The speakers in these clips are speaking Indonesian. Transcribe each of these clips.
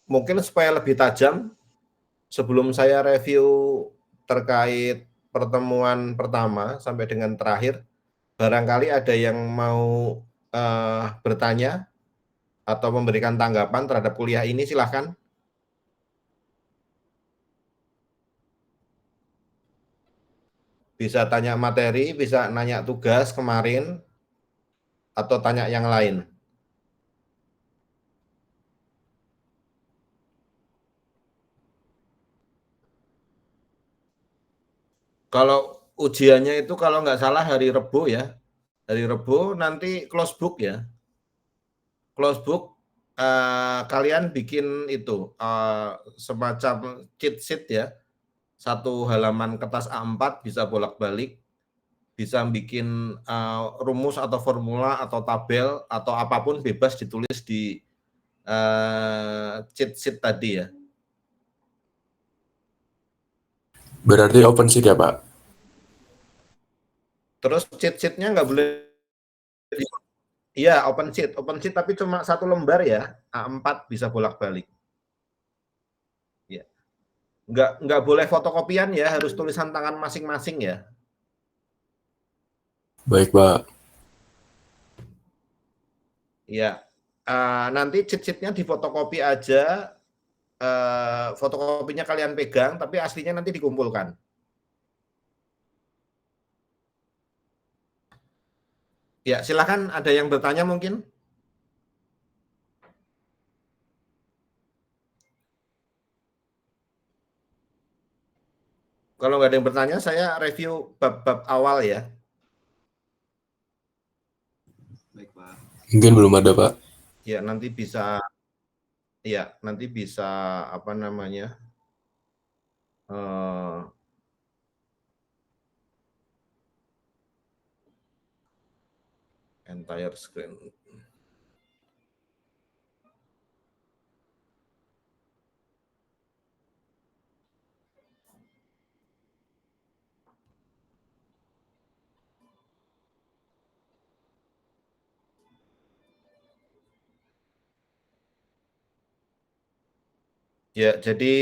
mungkin supaya lebih tajam, sebelum saya review terkait pertemuan pertama sampai dengan terakhir, barangkali ada yang mau bertanya atau memberikan tanggapan terhadap kuliah ini, silahkan. Bisa tanya materi, bisa nanya tugas kemarin, atau tanya yang lain. Kalau ujiannya itu kalau nggak salah hari Rebo ya. Hari Rebo nanti close book ya. Close book, kalian bikin itu semacam cheat sheet ya. Satu halaman kertas A4 bisa bolak-balik, bisa bikin rumus atau formula atau tabel atau apapun bebas ditulis di cheat sheet tadi ya. Berarti open sheet ya, Pak? Terus cheat sheet-nya nggak boleh, iya open sheet tapi cuma satu lembar ya, A4 bisa bolak-balik. Ya. Nggak boleh fotokopian ya, harus tulisan tangan masing-masing ya. Baik, Pak. Ya, nanti cheat sheet-nya difotokopi aja, fotokopinya kalian pegang, tapi aslinya nanti dikumpulkan. Ya, silakan ada yang bertanya mungkin. Kalau nggak ada yang bertanya, saya review bab-bab awal ya. Baik, Pak. Mungkin belum ada, Pak. Ya, nanti bisa apa namanya? Entire screen. Ya, jadi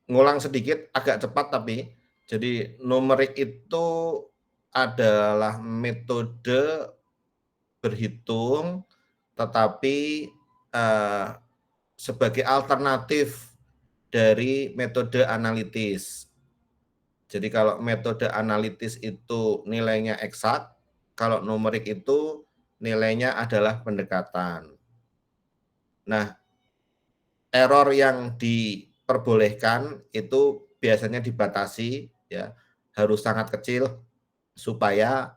ngulang sedikit, agak cepat tapi. Jadi numerik itu adalah metode berhitung, tetapi sebagai alternatif dari metode analitis. Jadi kalau metode analitis itu nilainya eksak, kalau numerik itu nilainya adalah pendekatan. Nah, error yang diperbolehkan itu biasanya dibatasi ya, harus sangat kecil supaya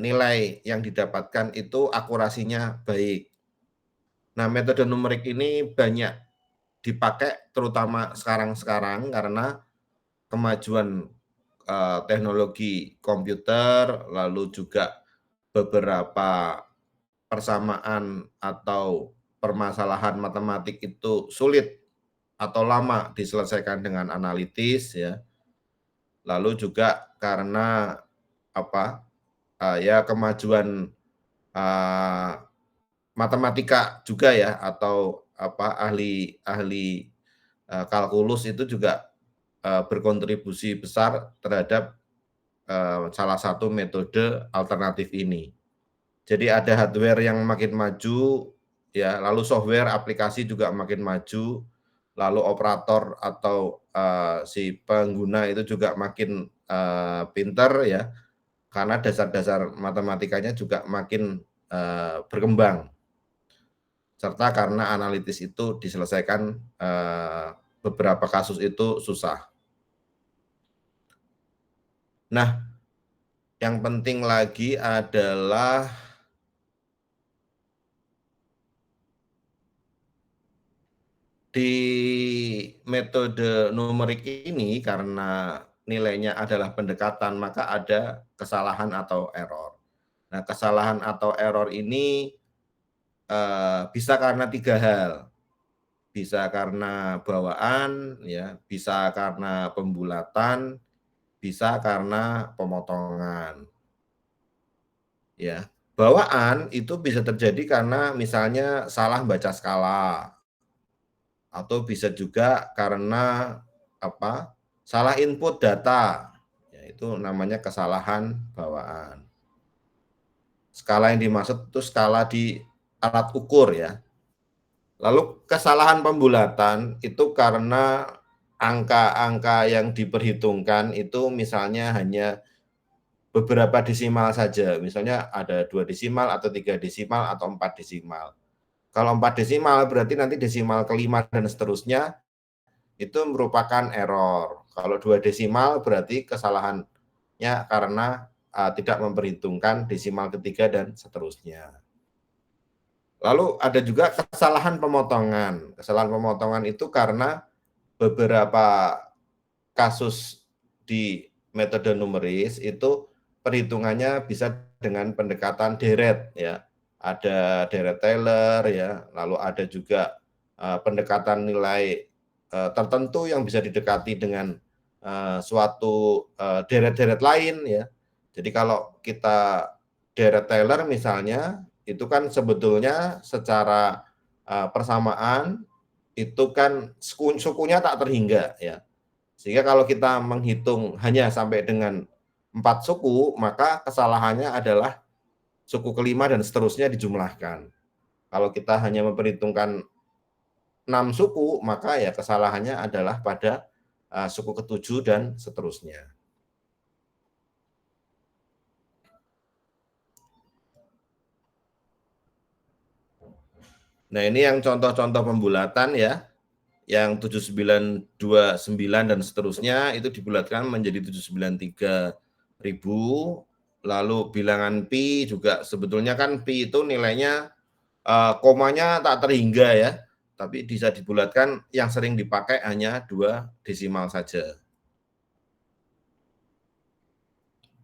nilai yang didapatkan itu akurasinya baik. Nah, metode numerik ini banyak dipakai terutama sekarang karena kemajuan teknologi komputer, lalu juga beberapa persamaan atau permasalahan matematik itu sulit atau lama diselesaikan dengan analitis ya. Lalu juga karena ya kemajuan matematika juga ya, atau ahli kalkulus itu juga berkontribusi besar terhadap salah satu metode alternatif ini. Jadi ada hardware yang makin maju, ya, lalu software aplikasi juga makin maju, lalu operator atau si pengguna itu juga makin pinter ya, karena dasar-dasar matematikanya juga makin berkembang, serta karena analitis itu diselesaikan beberapa kasus itu susah. Nah, yang penting lagi adalah di metode numerik ini karena nilainya adalah pendekatan, maka ada kesalahan atau error. Nah, kesalahan atau error ini bisa karena 3 hal. Bisa karena bawaan, ya, bisa karena pembulatan, bisa karena pemotongan. Ya. bawaan itu bisa terjadi karena misalnya salah baca skala, atau bisa juga karena salah input data, yaitu namanya kesalahan bawaan. Skala yang dimaksud itu skala di alat ukur ya. Lalu kesalahan pembulatan itu karena angka-angka yang diperhitungkan itu misalnya hanya beberapa desimal saja, misalnya ada 2 desimal atau 3 desimal atau 4 desimal. Kalau 4 desimal berarti nanti desimal kelima dan seterusnya itu merupakan error. Kalau 2 desimal berarti kesalahannya karena tidak memperhitungkan desimal ketiga dan seterusnya. Lalu ada juga kesalahan pemotongan. Kesalahan pemotongan itu karena beberapa kasus di metode numeris itu perhitungannya bisa dengan pendekatan deret ya. Ada deret Taylor ya, lalu ada juga pendekatan nilai tertentu yang bisa didekati dengan suatu deret-deret lain ya. Jadi kalau kita deret Taylor misalnya itu kan sebetulnya secara persamaan itu kan sukunya tak terhingga ya. Sehingga kalau kita menghitung hanya sampai dengan 4 suku, maka kesalahannya adalah suku kelima dan seterusnya dijumlahkan. Kalau kita hanya memperhitungkan 6 suku, maka ya kesalahannya adalah pada suku ketujuh dan seterusnya. Nah, ini yang contoh-contoh pembulatan ya. Yang 7929 dan seterusnya itu dibulatkan menjadi 793.000. Lalu bilangan pi juga sebetulnya kan pi itu nilainya komanya tak terhingga ya, tapi bisa dibulatkan yang sering dipakai hanya 2 desimal saja.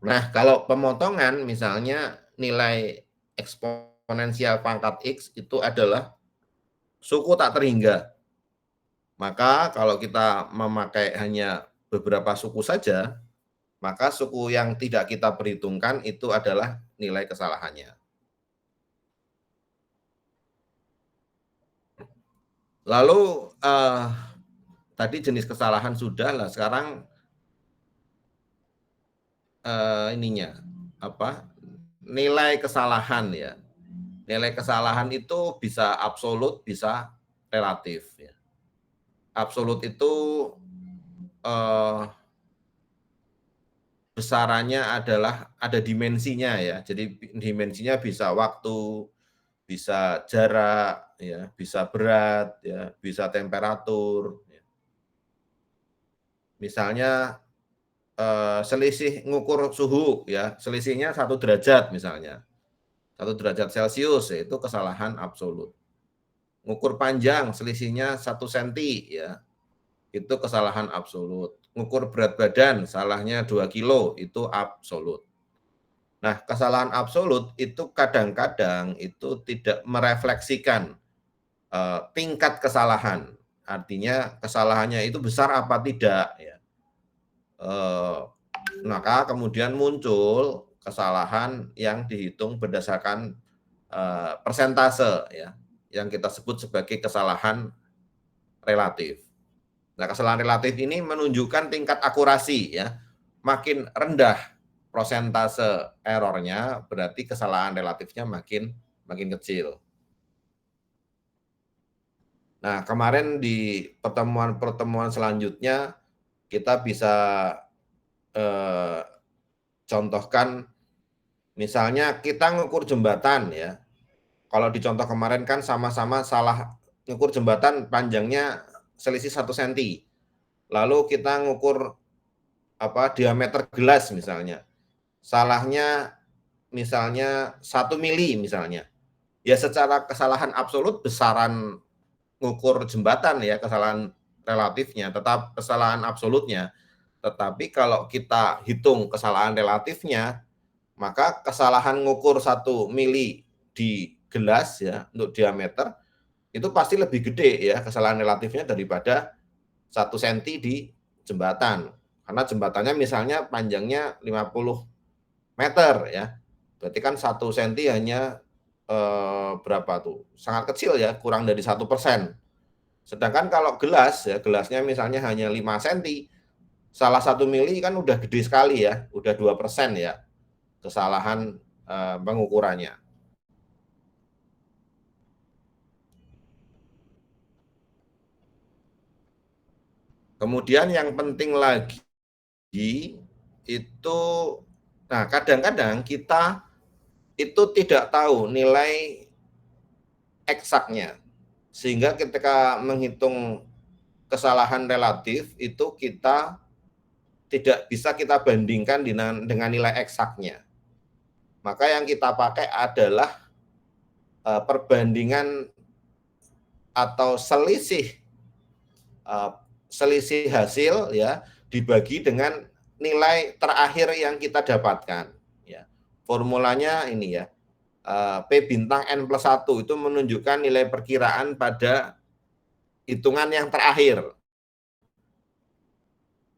Nah, kalau pemotongan misalnya nilai eksponensial pangkat X itu adalah suku tak terhingga. Maka kalau kita memakai hanya beberapa suku saja, maka suku yang tidak kita perhitungkan itu adalah nilai kesalahannya. Lalu tadi jenis kesalahan sudah lah, sekarang nilai kesalahan ya. Nilai kesalahan itu bisa absolut, bisa relatif ya. Absolut itu besarannya adalah ada dimensinya ya. Jadi dimensinya bisa waktu, bisa jarak, ya, bisa berat, ya, bisa temperatur. Ya. Misalnya selisih ngukur suhu, ya, selisihnya 1 derajat misalnya, 1 derajat Celcius, ya, itu kesalahan absolut. Ngukur panjang, selisihnya 1 senti, ya, itu kesalahan absolut. Ngukur berat badan, salahnya 2 kilo, itu absolut. Nah, kesalahan absolut itu kadang-kadang itu tidak merefleksikan tingkat kesalahan. Artinya kesalahannya itu besar apa tidak. Ya. Maka kemudian muncul kesalahan yang dihitung berdasarkan persentase, ya, yang kita sebut sebagai kesalahan relatif. Nah, kesalahan relatif ini menunjukkan tingkat akurasi ya. Makin rendah prosentase errornya, berarti kesalahan relatifnya makin kecil. Nah, kemarin di pertemuan selanjutnya kita bisa contohkan misalnya kita ngukur jembatan ya. Kalau di contoh kemarin kan sama-sama salah ngukur jembatan panjangnya selisih 1 senti. Lalu kita ngukur diameter gelas misalnya. Salahnya misalnya 1 mili misalnya. Ya secara kesalahan absolut besaran ngukur jembatan ya, kesalahan relatifnya, tetap kesalahan absolutnya. Tetapi kalau kita hitung kesalahan relatifnya, maka kesalahan ngukur 1 mili di gelas ya untuk diameter itu pasti lebih gede ya kesalahan relatifnya daripada 1 senti di jembatan. Karena jembatannya misalnya panjangnya 50 meter ya. Berarti kan 1 senti hanya berapa tuh? Sangat kecil ya, kurang dari 1%. Sedangkan kalau gelas ya, gelasnya misalnya hanya 5 senti, salah 1 mili kan udah gede sekali ya, udah 2% ya kesalahan pengukurannya. Kemudian yang penting lagi itu, nah kadang-kadang kita itu tidak tahu nilai eksaknya, sehingga ketika menghitung kesalahan relatif itu kita tidak bisa kita bandingkan dengan nilai eksaknya. Maka yang kita pakai adalah perbandingan atau selisih hasil ya dibagi dengan nilai terakhir yang kita dapatkan. Ya. Formulanya ini ya, P bintang N plus 1 itu menunjukkan nilai perkiraan pada hitungan yang terakhir.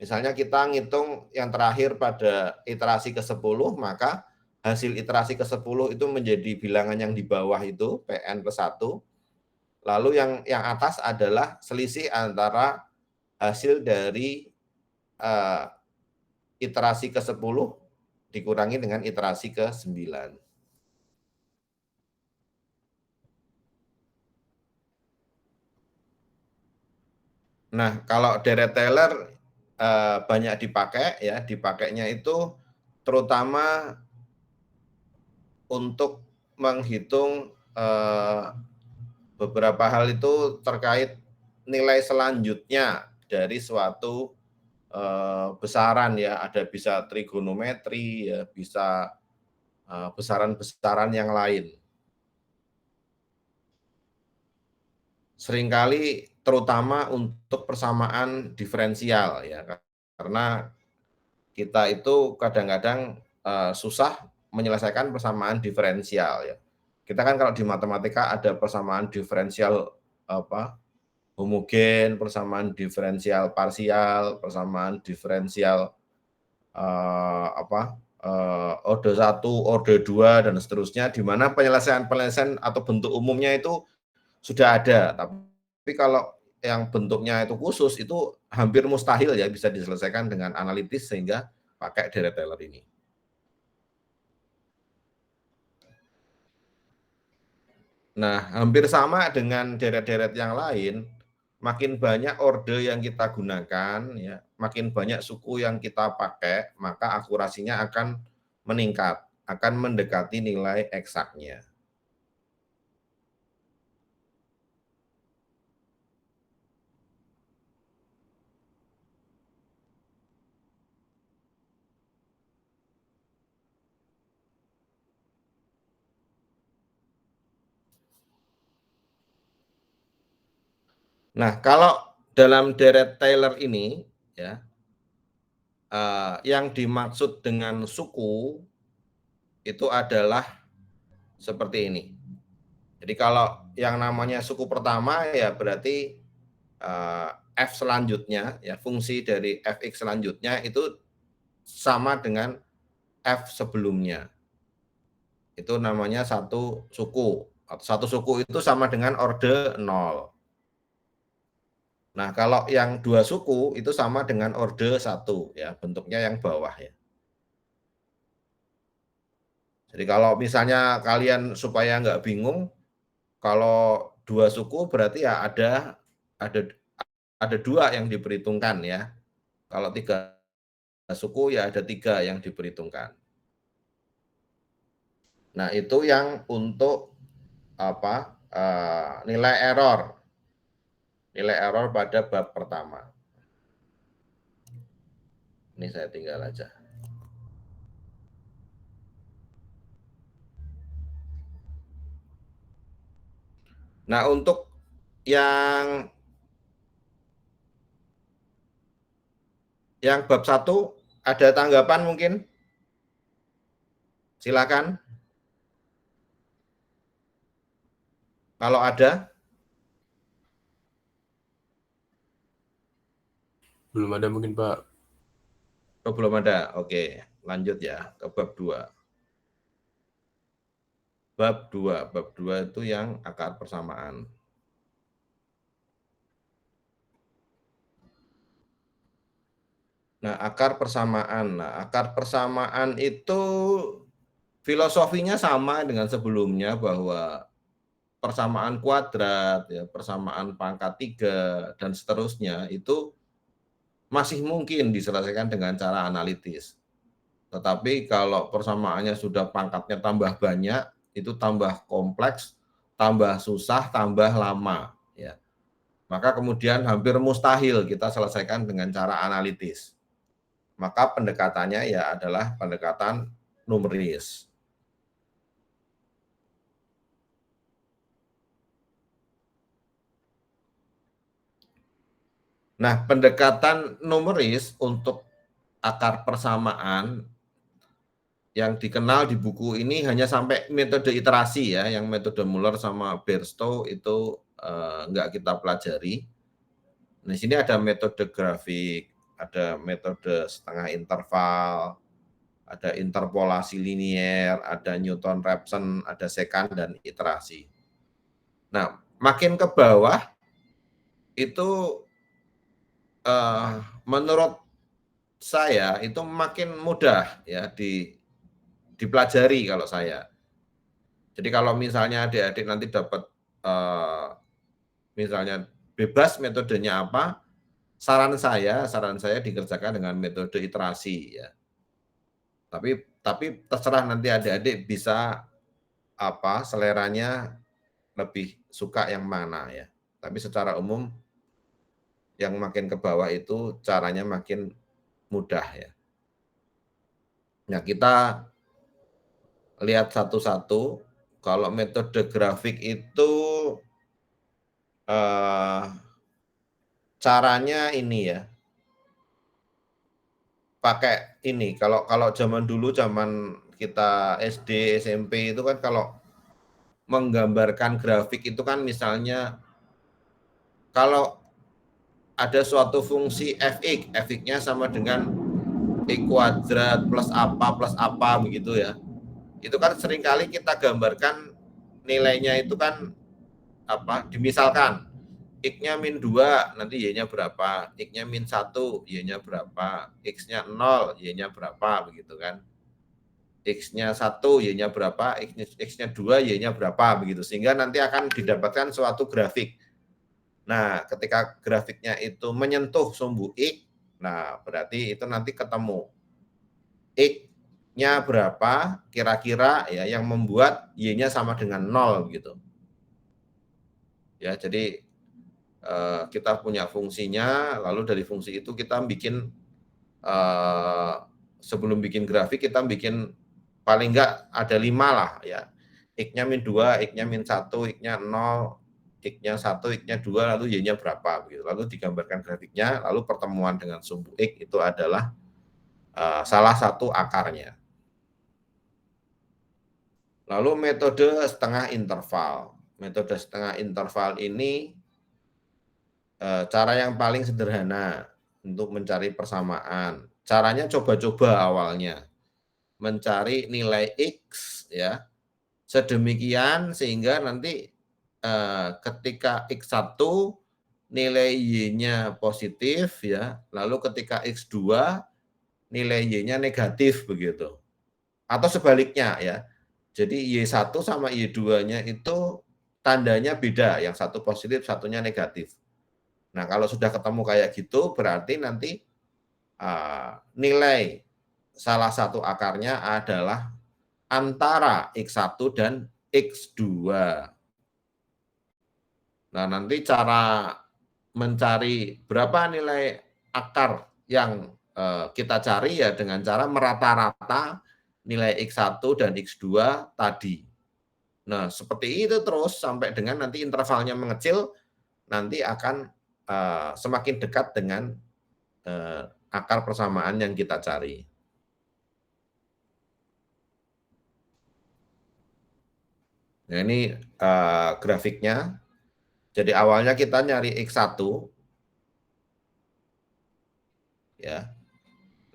Misalnya kita ngitung yang terakhir pada iterasi ke-10, maka hasil iterasi ke-10 itu menjadi bilangan yang di bawah itu, PN plus 1. Lalu yang atas adalah selisih antara hasil dari iterasi ke-10 dikurangi dengan iterasi ke-9. Nah, kalau deret Taylor banyak dipakai ya, dipakainya itu terutama untuk menghitung beberapa hal itu terkait nilai selanjutnya dari suatu besaran ya, ada bisa trigonometri ya, bisa besaran-besaran yang lain. Seringkali terutama untuk persamaan diferensial ya, karena kita itu kadang-kadang susah menyelesaikan persamaan diferensial ya. Kita kan kalau di matematika ada persamaan diferensial homogen, persamaan diferensial parsial, persamaan diferensial orde 1, orde 2 dan seterusnya, di mana penyelesaian atau bentuk umumnya itu sudah ada. Tapi kalau yang bentuknya itu khusus itu hampir mustahil ya bisa diselesaikan dengan analitis, sehingga pakai deret Taylor ini. Nah, hampir sama dengan deret-deret yang lain, makin banyak orde yang kita gunakan, ya, makin banyak suku yang kita pakai, maka akurasinya akan meningkat, akan mendekati nilai eksaknya. Nah, kalau dalam deret Taylor ini, ya, yang dimaksud dengan suku itu adalah seperti ini. Jadi kalau yang namanya suku pertama ya berarti f selanjutnya, ya fungsi dari fx selanjutnya itu sama dengan f sebelumnya. Itu namanya satu suku. Satu suku itu sama dengan orde 0. Nah, kalau yang dua suku itu sama dengan orde 1, ya, bentuknya yang bawah ya. Jadi kalau misalnya kalian supaya nggak bingung, kalau dua suku berarti ya ada dua yang diperhitungkan ya. Kalau tiga suku ya ada tiga yang diperhitungkan. Nah, itu yang untuk nilai error pada bab pertama. Ini saya tinggal aja. Nah, untuk yang bab 1 ada tanggapan mungkin? Silakan. Kalau ada? Belum ada mungkin, Pak. Oh, belum ada. Oke, lanjut ya ke bab 2. Bab 2. Bab 2 itu yang akar persamaan. Nah, akar persamaan. Nah, akar persamaan itu filosofinya sama dengan sebelumnya bahwa persamaan kuadrat, ya, persamaan pangkat 3, dan seterusnya itu masih mungkin diselesaikan dengan cara analitis. Tetapi kalau persamaannya sudah pangkatnya tambah banyak, itu tambah kompleks, tambah susah, tambah lama, ya. Maka kemudian hampir mustahil kita selesaikan dengan cara analitis. Maka pendekatannya ya adalah pendekatan numeris. Nah, pendekatan numeris untuk akar persamaan yang dikenal di buku ini hanya sampai metode iterasi ya, yang metode Muller sama Bairstow itu nggak kita pelajari. Nah, di sini ada metode grafik, ada metode setengah interval, ada interpolasi linier, ada Newton-Raphson, ada sekant, dan iterasi. Nah, makin ke bawah itu menurut saya itu makin mudah ya dipelajari kalau saya. Jadi kalau misalnya adik-adik nanti dapat misalnya bebas metodenya apa, saran saya dikerjakan dengan metode iterasi ya. Tapi terserah nanti adik-adik bisa apa seleranya lebih suka yang mana ya. Tapi secara umum yang makin ke bawah itu caranya makin mudah ya. Nah, kita lihat satu-satu. Kalau metode grafik itu caranya ini ya, pakai ini. Kalau zaman dulu, zaman kita SD, SMP itu kan kalau menggambarkan grafik itu kan misalnya kalau ada suatu fungsi fx, fx-nya sama dengan x kuadrat plus apa begitu ya. Itu kan seringkali kita gambarkan nilainya itu kan apa? Dimisalkan x-nya min 2, nanti y-nya berapa, x-nya min 1, y-nya berapa, x-nya 0, y-nya berapa begitu kan. X-nya 1, y-nya berapa, x-nya 2, y-nya berapa begitu. Sehingga nanti akan didapatkan suatu grafik. Nah, ketika grafiknya itu menyentuh sumbu X, nah berarti itu nanti ketemu X-nya berapa kira-kira ya yang membuat Y-nya sama dengan 0 gitu. Ya, jadi kita punya fungsinya, lalu dari fungsi itu kita bikin sebelum bikin grafik kita bikin paling enggak ada 5 lah ya. X-nya min 2, X-nya min 1, X-nya 0, X-nya 1, X-nya 2, lalu Y-nya berapa begitu. Lalu digambarkan grafiknya, lalu pertemuan dengan sumbu X itu adalah salah satu akarnya. Lalu metode setengah interval. Metode setengah interval ini cara yang paling sederhana untuk mencari persamaan. Caranya coba-coba awalnya. Mencari nilai X ya sedemikian sehingga nanti ketika X1 nilai Y-nya positif ya, lalu ketika X2 nilai Y-nya negatif begitu. Atau sebaliknya ya. Jadi Y1 sama Y2-nya itu tandanya beda, yang satu positif, satunya negatif. Nah, kalau sudah ketemu kayak gitu berarti nanti nilai salah satu akarnya adalah antara X1 dan X2. Nah, nanti cara mencari berapa nilai akar yang kita cari ya dengan cara merata-rata nilai X1 dan X2 tadi. Nah, seperti itu terus sampai dengan nanti intervalnya mengecil, nanti akan semakin dekat dengan akar persamaan yang kita cari. Nah, ini grafiknya. Jadi awalnya kita nyari X1, ya,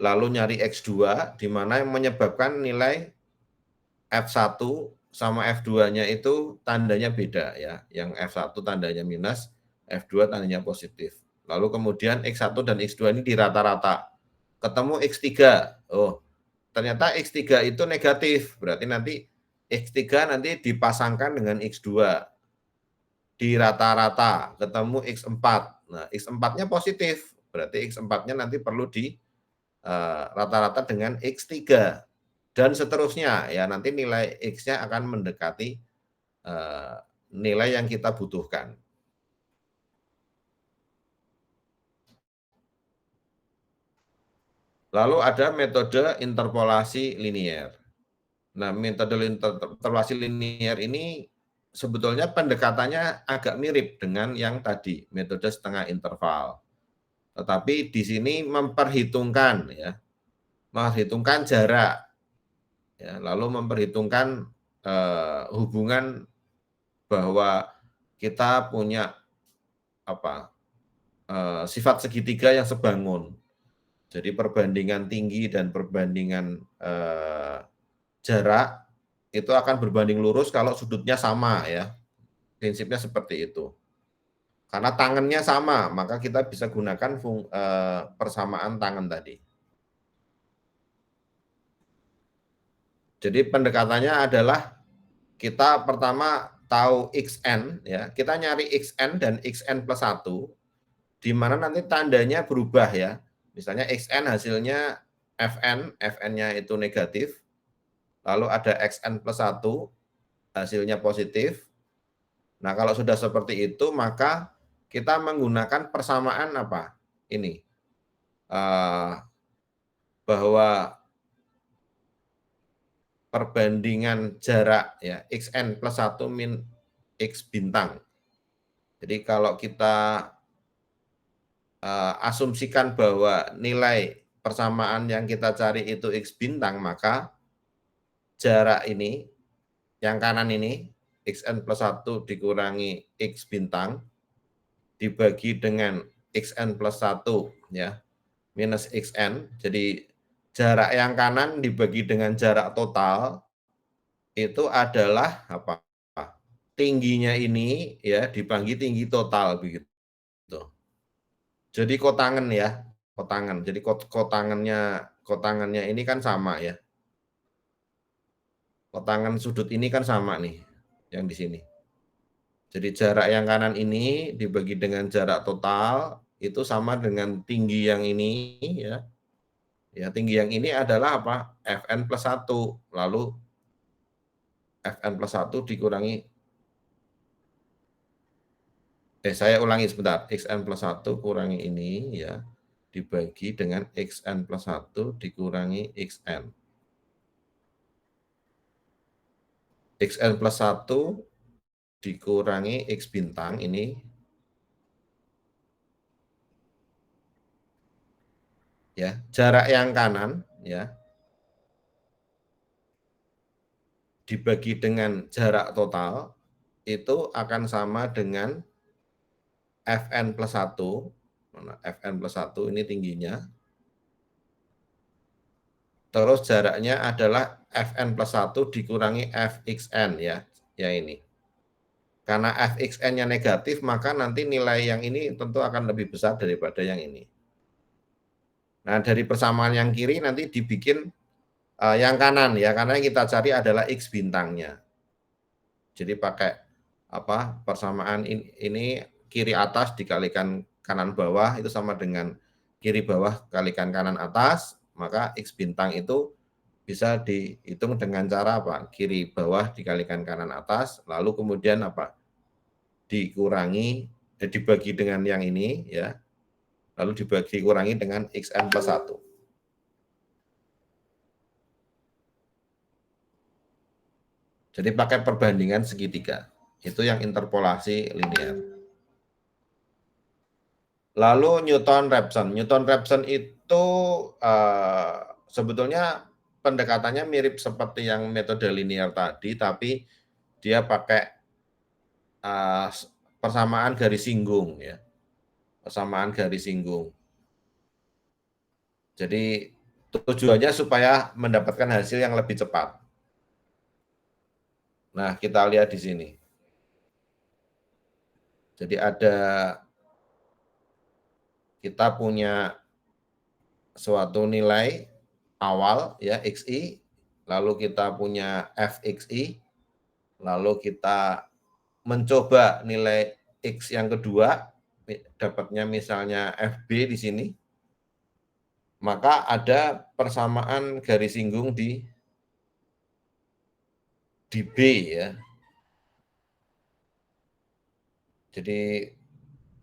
lalu nyari X2, di mana yang menyebabkan nilai F1 sama F2-nya itu tandanya beda ya. Yang F1 tandanya minus, F2 tandanya positif. Lalu kemudian X1 dan X2 ini dirata-rata. Ketemu X3. Oh, ternyata X3 itu negatif. Berarti nanti X3 nanti dipasangkan dengan X2. Di rata-rata ketemu X4. Nah, X4-nya positif. Berarti X4-nya nanti perlu di rata-rata dengan X3 dan seterusnya ya, nanti nilai X-nya akan mendekati nilai yang kita butuhkan. Lalu ada metode interpolasi linier. Nah, metode interpolasi linier ini sebetulnya pendekatannya agak mirip dengan yang tadi, metode setengah interval. Tetapi di sini memperhitungkan jarak, ya, lalu memperhitungkan hubungan bahwa kita punya sifat segitiga yang sebangun. Jadi perbandingan tinggi dan perbandingan jarak itu akan berbanding lurus kalau sudutnya sama ya. Prinsipnya seperti itu. Karena tangannya sama, maka kita bisa gunakan persamaan tangan tadi. Jadi pendekatannya adalah kita pertama tahu xn ya, kita nyari xn dan xn plus 1 di mana nanti tandanya berubah ya. Misalnya xn hasilnya fn, fn-nya itu negatif. Lalu ada xn plus 1 hasilnya positif. Nah, kalau sudah seperti itu maka kita menggunakan persamaan apa? Ini. Bahwa perbandingan jarak ya xn plus 1 min x bintang. Jadi kalau kita asumsikan bahwa nilai persamaan yang kita cari itu x bintang, maka jarak ini yang kanan ini xn plus 1 dikurangi x bintang dibagi dengan xn plus 1 ya minus xn. Jadi jarak yang kanan dibagi dengan jarak total itu adalah apa? Tingginya ini ya dibagi tinggi total begitu. Jadi kotangan ya, kotangan. Jadi kotangannya ini kan sama ya. Kotangan sudut ini kan sama nih yang di sini. Jadi jarak yang kanan ini dibagi dengan jarak total itu sama dengan tinggi yang ini ya. Ya, tinggi yang ini adalah apa? Fn plus 1. Lalu Fn plus 1 dikurangi saya ulangi sebentar. Xn plus 1 kurangi ini ya, dibagi dengan Xn plus 1 dikurangi Xn. Xn plus 1 dikurangi X bintang ini. Ya, jarak yang kanan ya dibagi dengan jarak total itu akan sama dengan Fn plus 1. Fn plus 1 ini tingginya. Terus jaraknya adalah Fn plus 1 dikurangi Fxn ya. Ya ini. Karena Fxn-nya negatif, maka nanti nilai yang ini tentu akan lebih besar daripada yang ini. Nah, dari persamaan yang kiri nanti dibikin yang kanan ya, karena yang kita cari adalah X bintangnya. Jadi pakai persamaan ini kiri atas dikalikan kanan bawah itu sama dengan kiri bawah kalikan kanan atas, maka X bintang itu bisa dihitung dengan cara apa? Kiri bawah dikalikan kanan atas, lalu kemudian dikurangi dibagi dengan yang ini ya. Lalu dikurangi dengan Xn plus 1. Jadi pakai perbandingan segitiga. Itu yang interpolasi linear. Lalu Newton-Raphson. Newton-Raphson itu sebetulnya pendekatannya mirip seperti yang metode linear tadi, tapi dia pakai persamaan garis singgung ya. Persamaan garis singgung. Jadi tujuannya supaya mendapatkan hasil yang lebih cepat. Nah, kita lihat di sini. Jadi kita punya suatu nilai awal ya XI, lalu kita punya FXI, lalu kita mencoba nilai X yang kedua, dapatnya misalnya FB di sini, maka ada persamaan garis singgung di B ya. Jadi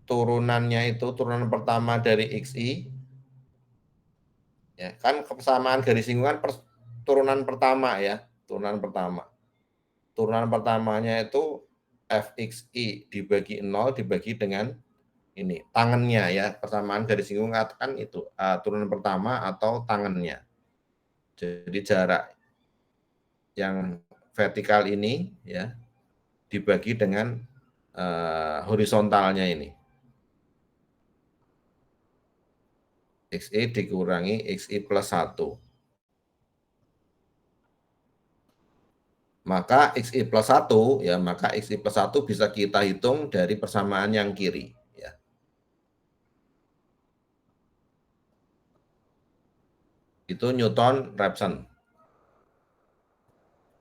turunannya itu turunan pertama dari XI, ya kan kesamaan garis singgung kan turunan pertama ya, turunan pertama. Turunan pertamanya itu FXI dibagi 0 dibagi dengan ini tangannya ya, persamaan garis singgung kan itu turunan pertama atau tangannya. Jadi jarak yang vertikal ini ya dibagi dengan horizontalnya ini. XI dikurangi XI plus 1. Maka XI plus 1 ya, maka XI plus 1 bisa kita hitung dari persamaan yang kiri ya. Itu Newton-Raphson.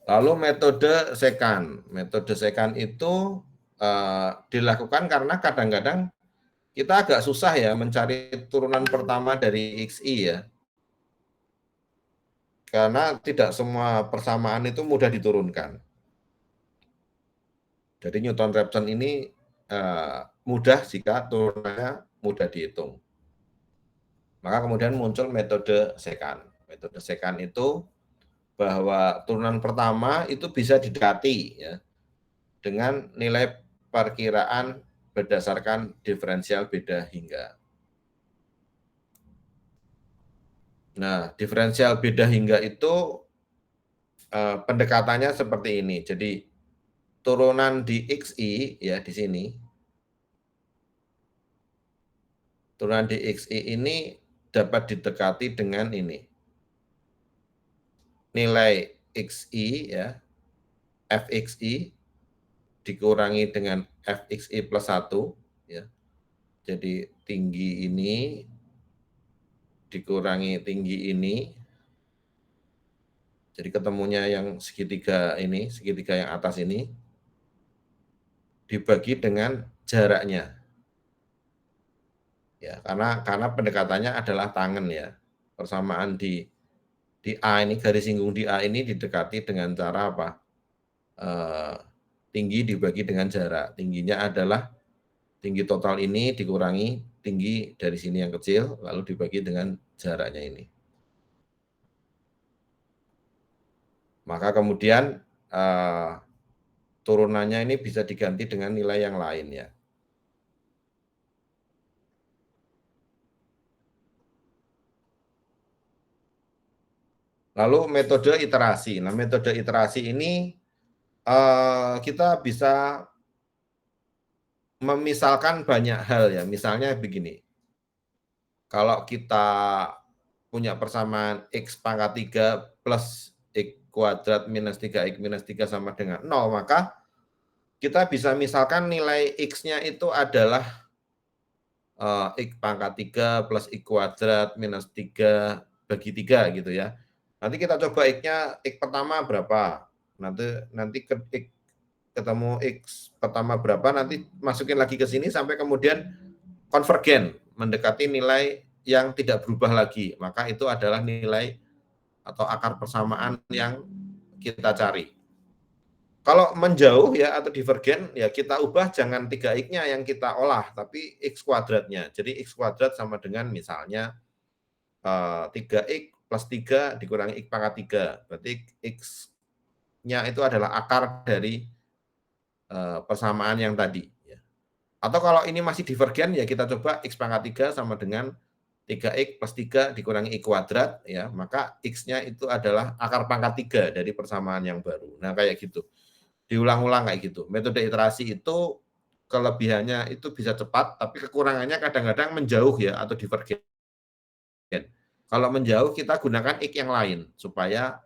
Lalu metode secant. Metode secant itu dilakukan karena kadang-kadang kita agak susah ya mencari turunan pertama dari XI ya. Karena tidak semua persamaan itu mudah diturunkan. Jadi Newton-Raphson ini mudah jika turunannya mudah dihitung. Maka kemudian muncul metode secant. Metode secant itu bahwa turunan pertama itu bisa didekati ya, dengan nilai perkiraan berdasarkan diferensial beda hingga. Nah, diferensial beda hingga itu pendekatannya seperti ini. Jadi turunan di XI ya di sini. Turunan di XI ini dapat didekati dengan ini. Nilai XI ya, FXI dikurangi dengan FXI plus 1 ya. Jadi tinggi ini dikurangi tinggi ini. Jadi ketemunya yang segitiga ini, segitiga yang atas ini dibagi dengan jaraknya. Ya, karena pendekatannya adalah tangan ya. Persamaan di A ini, garis singgung di A ini didekati dengan cara apa? Tinggi dibagi dengan jarak. Tingginya adalah tinggi total ini dikurangi tinggi dari sini yang kecil, lalu dibagi dengan jaraknya ini. Maka kemudian turunannya ini bisa diganti dengan nilai yang lain ya. Lalu metode iterasi. Nah, metode iterasi ini kita bisa memisalkan banyak hal ya. Misalnya begini, kalau kita punya persamaan X pangkat 3 plus X kuadrat minus 3X minus 3 sama dengan 0, maka kita bisa misalkan nilai X-nya itu adalah X pangkat 3 plus X kuadrat minus 3 bagi 3 gitu ya. Nanti kita coba X-nya, X pertama berapa, nanti X ketemu X pertama berapa, nanti masukin lagi ke sini sampai kemudian konvergen, mendekati nilai yang tidak berubah lagi. Maka itu adalah nilai atau akar persamaan yang kita cari. Kalau menjauh ya atau divergen, ya kita ubah jangan 3X-nya yang kita olah, tapi X kuadratnya. Jadi X kuadrat sama dengan misalnya 3X plus 3 dikurangi X pangkat 3. Berarti X-nya itu adalah akar dari persamaan yang tadi. Atau kalau ini masih divergen, ya kita coba X pangkat 3 sama dengan 3X plus 3 dikurangi X kuadrat, ya maka X-nya itu adalah akar pangkat 3 dari persamaan yang baru. Nah kayak gitu. Diulang-ulang kayak gitu. Metode iterasi itu kelebihannya itu bisa cepat, tapi kekurangannya kadang-kadang menjauh ya atau divergen. Kalau menjauh kita gunakan X yang lain supaya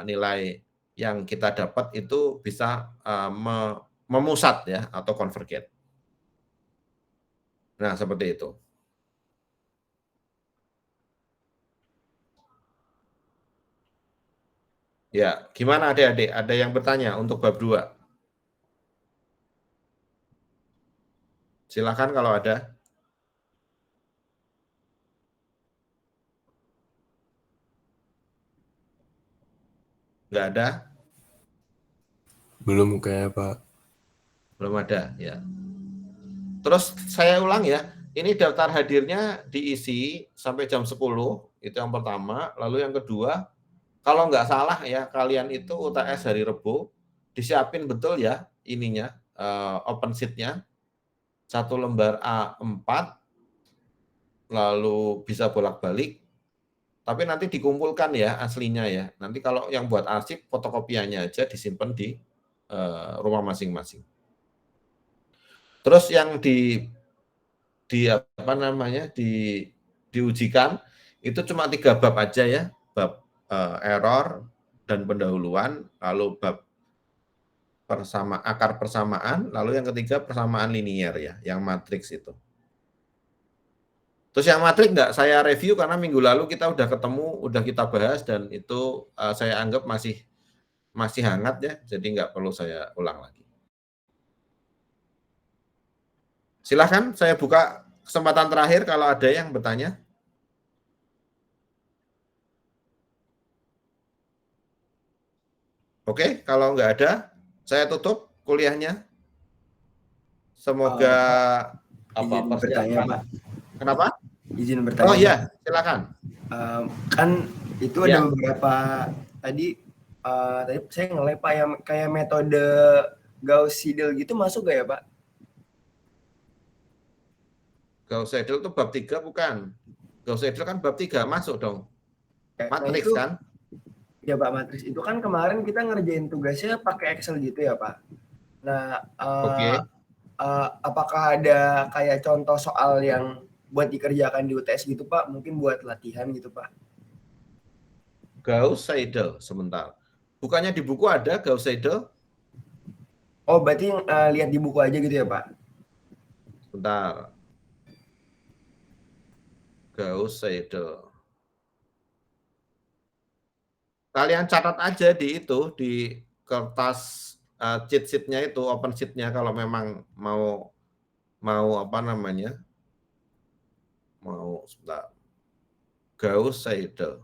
nilai yang kita dapat itu bisa memusat ya atau convergent. Nah, seperti itu. Ya, gimana adik-adik? Ada yang bertanya untuk bab 2? Silakan kalau ada. Nggak ada? Belum kayak Pak. Belum ada, ya. Terus saya ulang ya, ini daftar hadirnya diisi sampai jam 10, itu yang pertama. Lalu yang kedua, kalau nggak salah ya, kalian itu UTS hari Rebo, disiapin betul ya ininya, open sheet-nya, 1 lembar A4, lalu bisa bolak-balik, tapi nanti dikumpulkan ya aslinya ya. Nanti kalau yang buat arsip, fotokopiannya aja disimpan di rumah masing-masing. Terus yang diujikan itu cuma 3 bab aja ya, bab error dan pendahuluan, lalu bab akar persamaan, lalu yang ketiga persamaan linier ya, yang matriks itu. Terus yang matriks nggak saya review karena minggu lalu kita udah ketemu, udah kita bahas dan itu saya anggap masih hangat ya, jadi nggak perlu saya ulang lagi. Silahkan saya buka kesempatan terakhir kalau ada yang bertanya. Oke, kalau nggak ada, saya tutup kuliahnya. Semoga izin bertanya, Pak. Kenapa? Izin bertanya. Oh iya, silakan. Kan itu ada beberapa tadi saya nge-lab Pak yang kayak metode Gauss-Seidel gitu masuk gak ya, Pak? Gauss-Seidel itu bab 3 bukan? Gauss-Seidel kan bab 3, masuk dong. Matriks itu, kan? Ya Pak, matriks itu kan kemarin kita ngerjain tugasnya pakai Excel gitu ya, Pak. Nah, apakah ada kayak contoh soal yang buat dikerjakan di UTS gitu, Pak? Mungkin buat latihan gitu, Pak. Gauss-Seidel, sebentar. Bukannya di buku ada Gauss-Seidel? Oh, berarti lihat di buku aja gitu ya, Pak? Sebentar. Gauss-Seidel. Kalian catat aja di itu, di kertas cheat sheet-nya itu, open sheet-nya kalau memang mau apa namanya? Mau sebentar. Gauss-Seidel.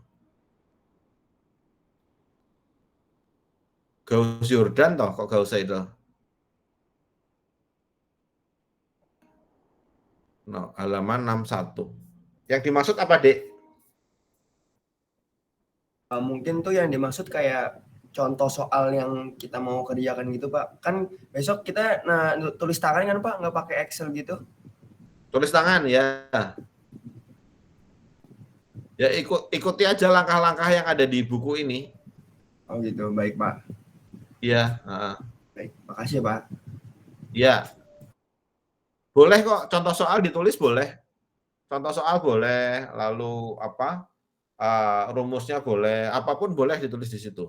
Gauss-Jordan toh kok Gauss-Seidel? No, halaman 61. Yang dimaksud apa, Dek? Mungkin tuh yang dimaksud kayak contoh soal yang kita mau kerjakan gitu, Pak. Kan besok kita tulis tangan kan, Pak, nggak pakai Excel gitu. Tulis tangan ya. Ya ikuti aja langkah-langkah yang ada di buku ini. Oh gitu, baik Pak. Iya. Baik, makasih ya Pak. Iya. Boleh kok contoh soal ditulis boleh. Contoh soal boleh, lalu apa? Rumusnya boleh, apapun boleh ditulis di situ.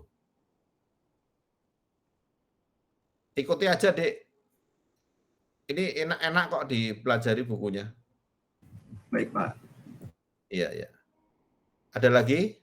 Ikuti aja, Dek. Ini enak-enak kok dipelajari bukunya. Baik, Pak. Iya, iya. Ada lagi?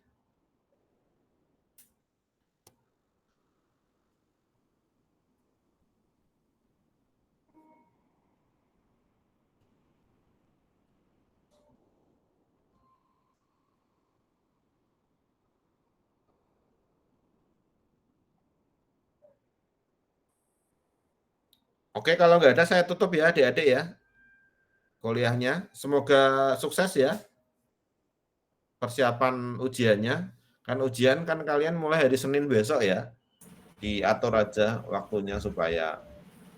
Oke, kalau nggak ada saya tutup ya adik-adik ya kuliahnya. Semoga sukses ya persiapan ujiannya. Kan ujian kan kalian mulai hari Senin besok ya. Diatur aja waktunya supaya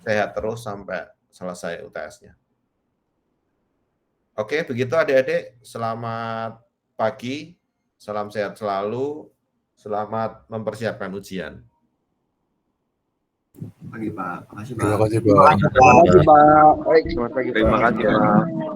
sehat terus sampai selesai UTS-nya. Oke, begitu adik-adik. Selamat pagi, salam sehat selalu, selamat mempersiapkan ujian. Pagi Pak, makasih Pak. Terima kasih Pak. Terima kasih Pak. Terima kasih Pak.